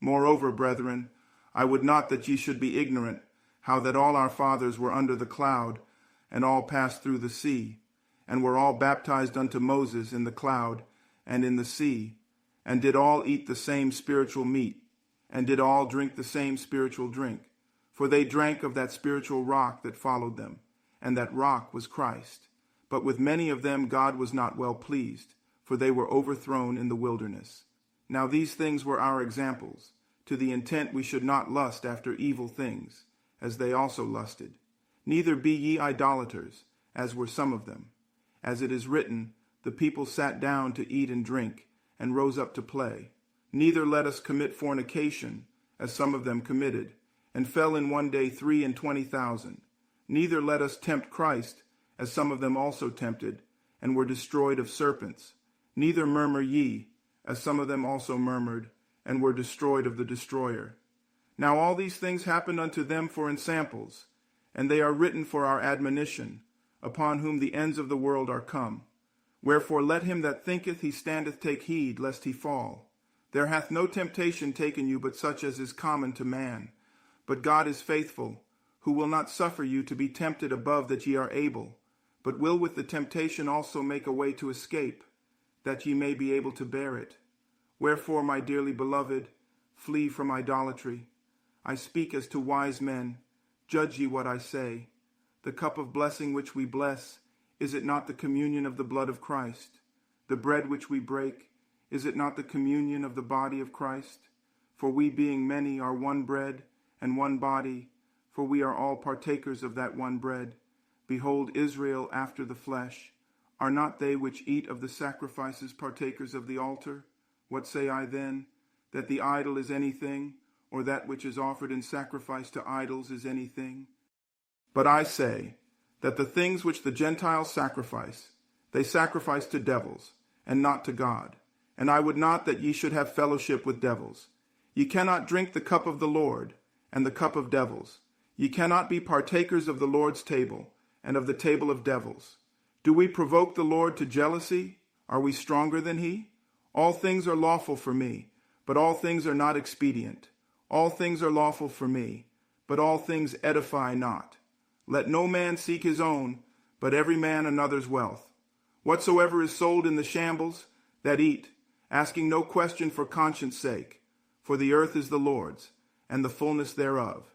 Moreover, brethren, I would not that ye should be ignorant, how that all our fathers were under the cloud, and all passed through the sea, and were all baptized unto Moses in the cloud and in the sea, and did all eat the same spiritual meat, and did all drink the same spiritual drink. For they drank of that spiritual rock that followed them, and that rock was Christ. But with many of them God was not well pleased, for they were overthrown in the wilderness. Now these things were our examples, to the intent we should not lust after evil things, as they also lusted. Neither be ye idolaters, as were some of them. As it is written, the people sat down to eat and drink, and rose up to play. Neither let us commit fornication, as some of them committed, and fell in one day 23,000. Neither let us tempt Christ, as some of them also tempted, and were destroyed of serpents. Neither murmur ye, as some of them also murmured, and were destroyed of the destroyer. Now all these things happened unto them for ensamples, and they are written for our admonition, upon whom the ends of the world are come. Wherefore let him that thinketh he standeth take heed, lest he fall. There hath no temptation taken you but such as is common to man. But God is faithful, who will not suffer you to be tempted above that ye are able, but will with the temptation also make a way to escape, that ye may be able to bear it. Wherefore, my dearly beloved, flee from idolatry. I speak as to wise men. Judge ye what I say. The cup of blessing which we bless, is it not the communion of the blood of Christ? The bread which we break, is it not the communion of the body of Christ? For we being many are one bread and one body, for we are all partakers of that one bread. Behold, Israel after the flesh. Are not they which eat of the sacrifices partakers of the altar? What say I then? That the idol is anything, or that which is offered in sacrifice to idols is anything? But I say, that the things which the Gentiles sacrifice, they sacrifice to devils, and not to God. And I would not that ye should have fellowship with devils. Ye cannot drink the cup of the Lord, and the cup of devils. Ye cannot be partakers of the Lord's table, and of the table of devils. Do we provoke the Lord to jealousy? Are we stronger than he? All things are lawful for me, but all things are not expedient. All things are lawful for me, but all things edify not. Let no man seek his own, but every man another's wealth. Whatsoever is sold in the shambles, that eat, asking no question for conscience sake. For the earth is the Lord's, and the fullness thereof.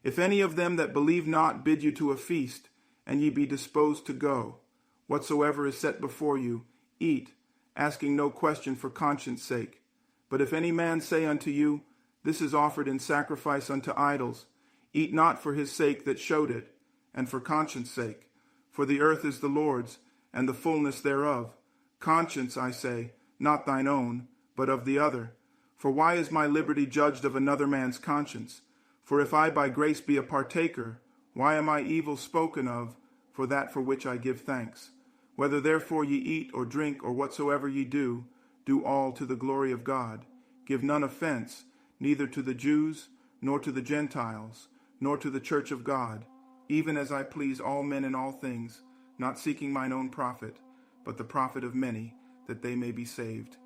If any of them that believe not bid you to a feast, and ye be disposed to go, whatsoever is set before you, eat, asking no question for conscience sake. But if any man say unto you, this is offered in sacrifice unto idols, eat not for his sake that showed it, and for conscience sake. For the earth is the Lord's, and the fullness thereof. Conscience, I say, not thine own, but of the other. For why is my liberty judged of another man's conscience? For if I by grace be a partaker, why am I evil spoken of for that for which I give thanks? Whether therefore ye eat or drink or whatsoever ye do, do all to the glory of God. Give none offense, neither to the Jews, nor to the Gentiles, nor to the church of God, even as I please all men in all things, not seeking mine own profit, but the profit of many, that they may be saved.